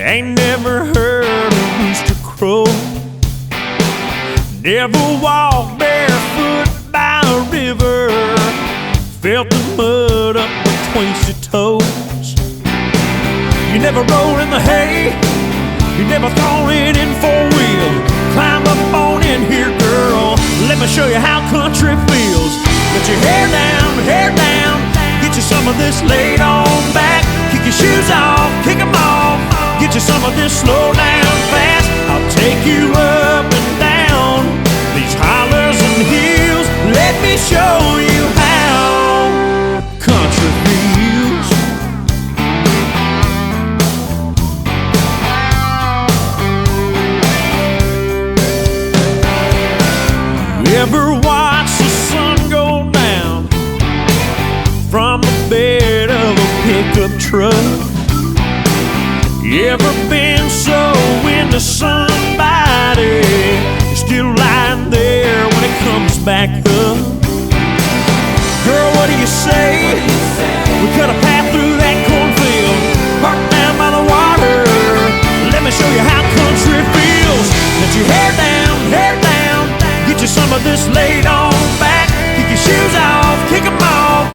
Ain't never heard a rooster crow. Never walked barefoot by a river. Felt the mud up between your toes. You never roll in the hay. You never thrown it in four-wheel. Climb up on in here, girl. Let me show you how country feels. Get your hair down. Get you some of this laid on back. Kick your shoes off, kick them off. Get you some of this slow down fast. I'll take you up and down these hollers and hills. Let me show you how country feels. You ever watch the sun go down from the bed of a pickup truck? You ever been so into somebody, you're still lying there when it comes back up?